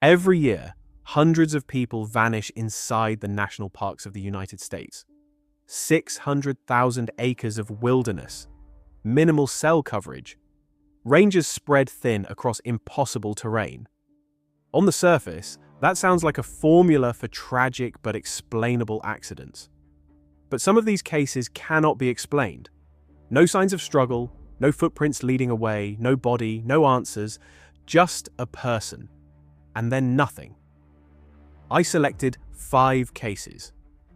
Every year, hundreds of people vanish inside the national parks of the United States. 600,000 acres of wilderness, minimal cell coverage, ranges spread thin across impossible terrain. On the surface, that sounds like a formula for tragic but explainable accidents. But some of these cases cannot be explained. No signs of struggle, no footprints leading away, no body, no answers, just a person. And then nothing. I selected 5 cases.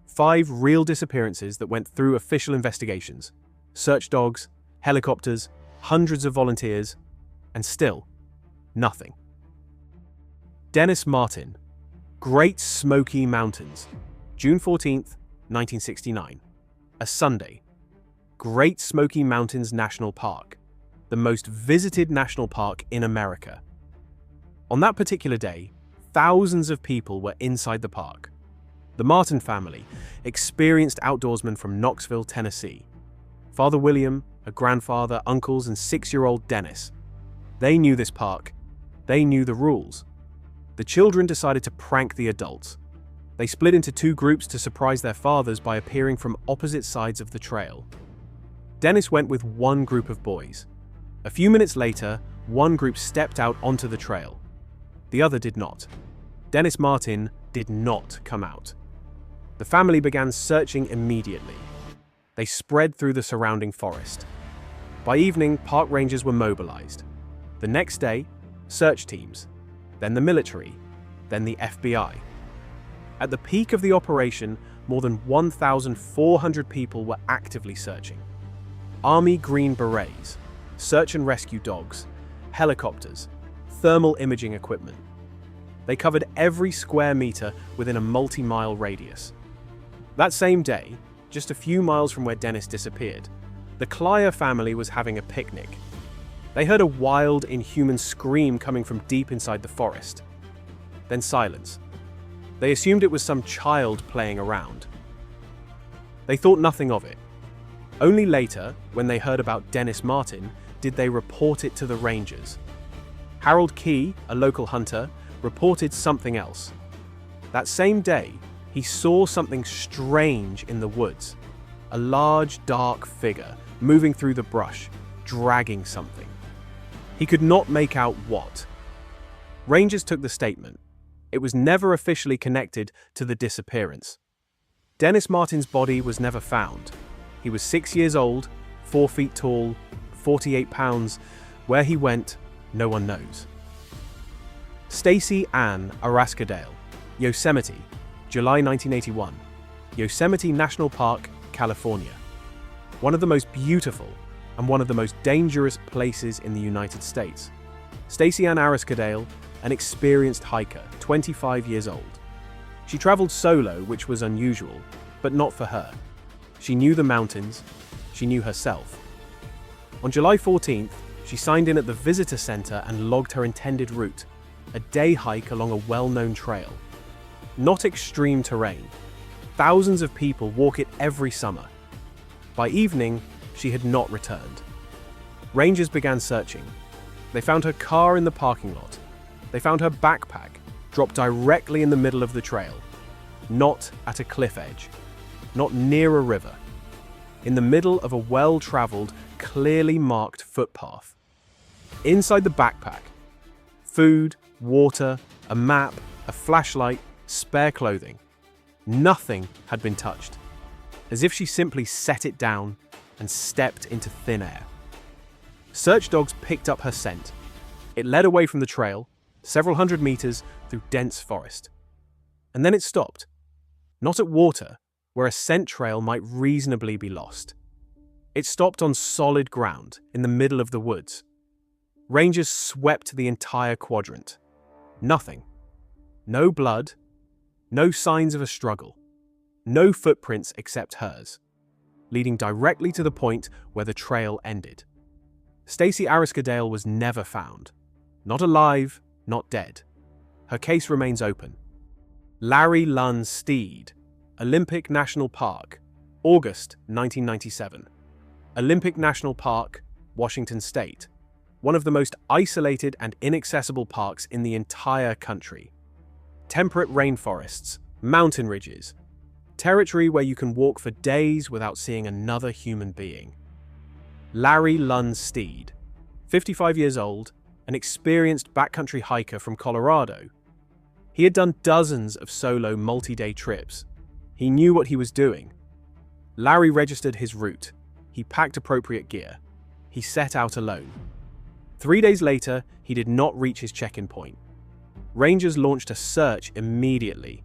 5 real disappearances that went through official investigations. Search dogs, helicopters, hundreds of volunteers, and still, nothing. Dennis Martin, Great Smoky Mountains, June 14th, 1969. A Sunday. Great Smoky Mountains National Park, the most visited national park in America. On that particular day, thousands of people were inside the park. The Martin family, experienced outdoorsmen from Knoxville, Tennessee. Father William, a grandfather, uncles, and 6-year-old Dennis. They knew this park. They knew the rules. The children decided to prank the adults. They split into 2 groups to surprise their fathers by appearing from opposite sides of the trail. Dennis went with one group of boys. A few minutes later, one group stepped out onto the trail. The other did not. Dennis Martin did not come out. The family began searching immediately. They spread through the surrounding forest. By evening, park rangers were mobilized. The next day, search teams, then the military, then the FBI. At the peak of the operation, more than 1,400 people were actively searching. Army Green Berets, search and rescue dogs, helicopters, thermal imaging equipment. They covered every square meter within a multi-mile radius. That same day, just a few miles from where Dennis disappeared, the Clier family was having a picnic. They heard a wild, inhuman scream coming from deep inside the forest. Then silence. They assumed it was some child playing around. They thought nothing of it. Only later, when they heard about Dennis Martin, did they report it to the rangers. Harold Key, a local hunter, reported something else. That same day, he saw something strange in the woods. A large, dark figure moving through the brush, dragging something. He could not make out what. Rangers took the statement. It was never officially connected to the disappearance. Dennis Martin's body was never found. He was 6 years old, 4 feet tall, 48 pounds. Where he went, no one knows. Stacy Ariscadale, Yosemite, July 1981. Yosemite National Park, California. One of the most beautiful and one of the most dangerous places in the United States. Stacy Ariscadale, an experienced hiker, 25 years old. She traveled solo, which was unusual, but not for her. She knew the mountains. She knew herself. On July 14th, she signed in at the visitor center and logged her intended route, a day hike along a well-known trail. Not extreme terrain. Thousands of people walk it every summer. By evening, she had not returned. Rangers began searching. They found her car in the parking lot. They found her backpack, dropped directly in the middle of the trail. Not at a cliff edge. Not near a river. In the middle of a well-traveled, clearly marked footpath. Inside the backpack, food, water, a map, a flashlight, spare clothing. Nothing had been touched. As if she simply set it down and stepped into thin air. Search dogs picked up her scent. It led away from the trail, several hundred meters through dense forest. And then it stopped. Not at water, where a scent trail might reasonably be lost. It stopped on solid ground in the middle of the woods. Rangers swept the entire quadrant. Nothing. No blood. No signs of a struggle. No footprints except hers, leading directly to the point where the trail ended. Stacy Ariscadale was never found. Not alive, not dead. Her case remains open. Larry Lunn Steed, Olympic National Park, August 1997. Olympic National Park, Washington State. one of the most isolated and inaccessible parks in the entire country. Temperate rainforests, mountain ridges, territory where you can walk for days without seeing another human being. Larry Lunn Steed, 55 years old, an experienced backcountry hiker from Colorado. He had done dozens of solo multi-day trips. He knew what he was doing. Larry registered his route. He packed appropriate gear. He set out alone. 3 days later, he did not reach his check-in point. Rangers launched a search immediately.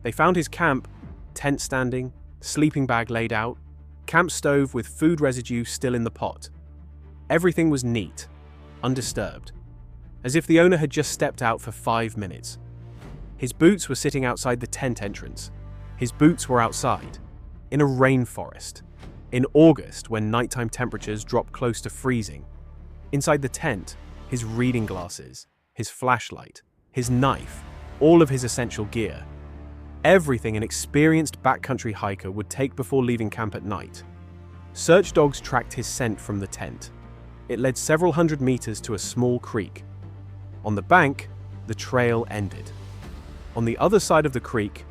They found his camp, tent standing, sleeping bag laid out, camp stove with food residue still in the pot. Everything was neat, undisturbed, as if the owner had just stepped out for 5 minutes. His boots were sitting outside the tent entrance. His boots were outside, in a rainforest, in August when nighttime temperatures dropped close to freezing. Inside the tent, his reading glasses, his flashlight, his knife, all of his essential gear. Everything an experienced backcountry hiker would take before leaving camp at night. Search dogs tracked his scent from the tent. It led several hundred meters to a small creek. On the bank, the trail ended. On the other side of the creek,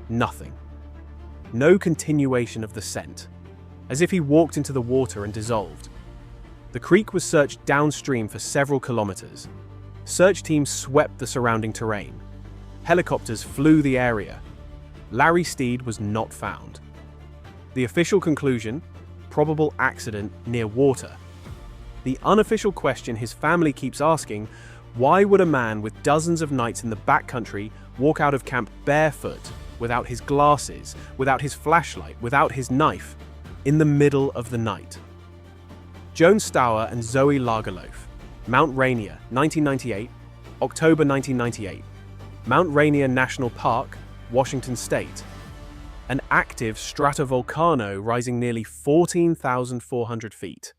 nothing. No continuation of the scent, as if he walked into the water and dissolved. The creek was searched downstream for several kilometers. Search teams swept the surrounding terrain. Helicopters flew the area. Larry Steed was not found. The official conclusion: probable accident near water. The unofficial question his family keeps asking: why would a man with dozens of nights in the backcountry walk out of camp barefoot, without his glasses, without his flashlight, without his knife, in the middle of the night? Joan Stour and Zoe Lagerlof, Mount Rainier, 1998, October 1998. Mount Rainier National Park, Washington State. An active stratovolcano rising nearly 14,400 feet.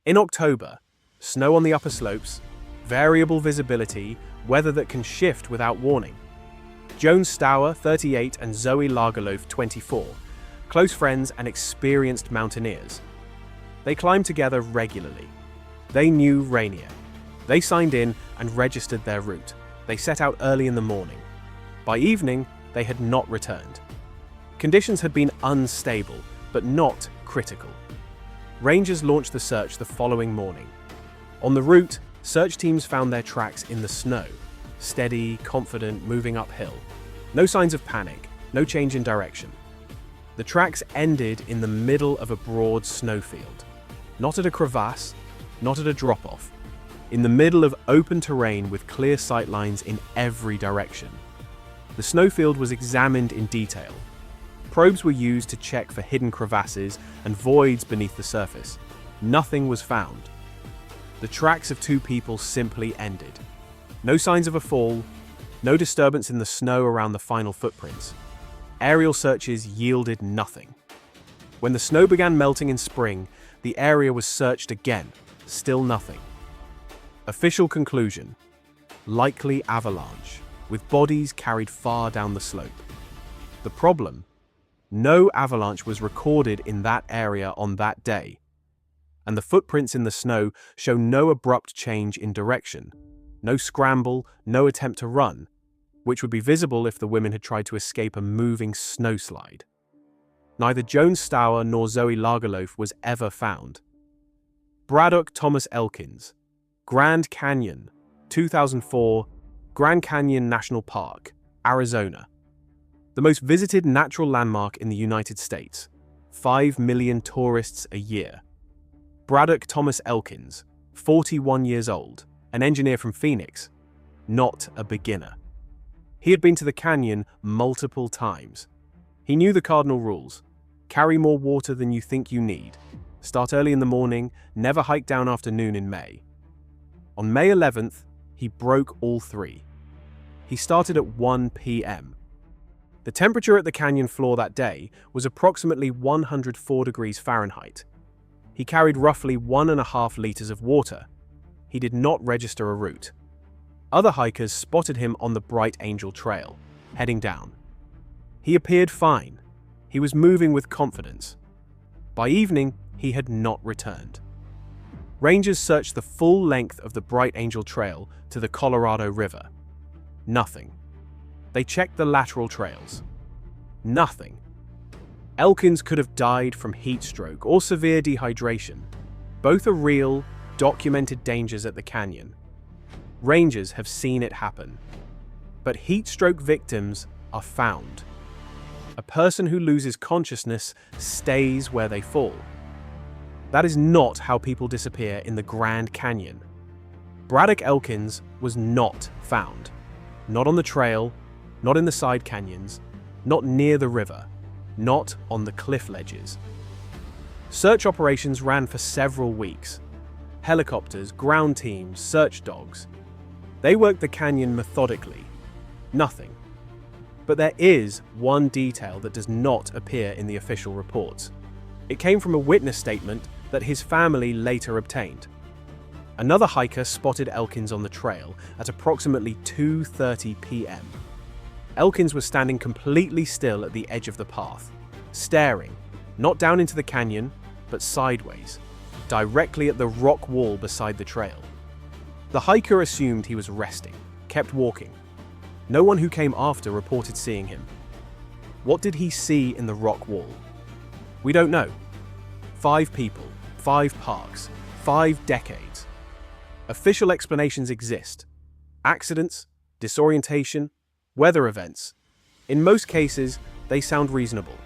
In October, snow on the upper slopes, variable visibility, weather that can shift without warning. Joan Stour, 38, and Zoe Lagerlof, 24, close friends and experienced mountaineers. They climbed together regularly. They knew Rainier. They signed in and registered their route. They set out early in the morning. By evening, they had not returned. Conditions had been unstable, but not critical. Rangers launched the search the following morning. On the route, search teams found their tracks in the snow, steady, confident, moving uphill. No signs of panic, no change in direction. The tracks ended in the middle of a broad snowfield. Not at a crevasse, not at a drop-off. In the middle of open terrain with clear sightlines in every direction. The snowfield was examined in detail. Probes were used to check for hidden crevasses and voids beneath the surface. Nothing was found. The tracks of two people simply ended. No signs of a fall, no disturbance in the snow around the final footprints. Aerial searches yielded nothing. When the snow began melting in spring, the area was searched again, still nothing. Official conclusion: likely avalanche, with bodies carried far down the slope. The problem: no avalanche was recorded in that area on that day, and the footprints in the snow show no abrupt change in direction, no scramble, no attempt to run, which would be visible if the women had tried to escape a moving snowslide. Neither Joan Stour nor Zoe Lagerlof was ever found. Bradock Thomas Elkins, Grand Canyon, 2004, Grand Canyon National Park, Arizona. The most visited natural landmark in the United States. 5 million tourists a year. Bradock Thomas Elkins, 41 years old, an engineer from Phoenix, not a beginner. He had been to the canyon multiple times. He knew the cardinal rules: carry more water than you think you need, start early in the morning, never hike down after noon in May. On May 11th, he broke all three. He started at 1 p.m. The temperature at the canyon floor that day was approximately 104 degrees Fahrenheit. He carried roughly 1.5 liters of water. He did not register a route. Other hikers spotted him on the Bright Angel Trail, heading down. He appeared fine. He was moving with confidence. By evening, he had not returned. Rangers searched the full length of the Bright Angel Trail to the Colorado River. Nothing. They checked the lateral trails. Nothing. Elkins could have died from heat stroke or severe dehydration. Both are real, documented dangers at the canyon. Rangers have seen it happen. But heat stroke victims are found. A person who loses consciousness stays where they fall. That is not how people disappear in the Grand Canyon. Bradock Elkins was not found. Not on the trail, not in the side canyons, not near the river, not on the cliff ledges. Search operations ran for several weeks. Helicopters, ground teams, search dogs. They worked the canyon methodically. Nothing. But there is one detail that does not appear in the official reports. It came from a witness statement that his family later obtained. Another hiker spotted Elkins on the trail at approximately 2:30 p.m. Elkins was standing completely still at the edge of the path, staring, not down into the canyon, but sideways, directly at the rock wall beside the trail. The hiker assumed he was resting, kept walking. No one who came after reported seeing him. What did he see in the rock wall? We don't know. 5 people, 5 parks, 5 decades. Official explanations exist. Accidents, disorientation, weather events. In most cases, they sound reasonable.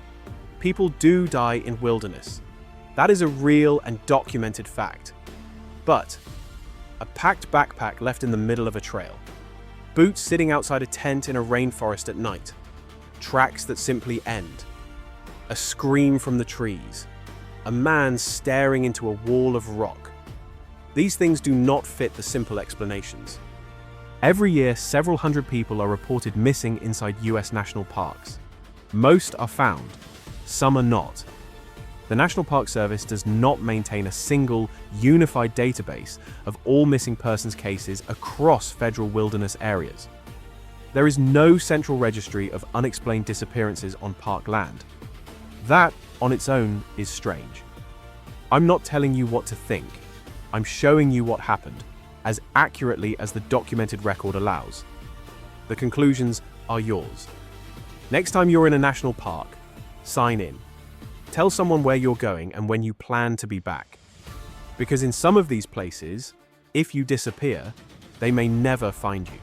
People do die in wilderness. That is a real and documented fact. But a packed backpack left in the middle of a trail. Boots sitting outside a tent in a rainforest at night. Tracks that simply end. A scream from the trees. A man staring into a wall of rock. These things do not fit the simple explanations. Every year, several hundred people are reported missing inside US national parks. Most are found, some are not. The National Park Service does not maintain a single, unified database of all missing persons cases across federal wilderness areas. There is no central registry of unexplained disappearances on park land. That, on its own, is strange. I'm not telling you what to think. I'm showing you what happened, as accurately as the documented record allows. The conclusions are yours. Next time you're in a national park, sign in. Tell someone where you're going and when you plan to be back. Because in some of these places, if you disappear, they may never find you.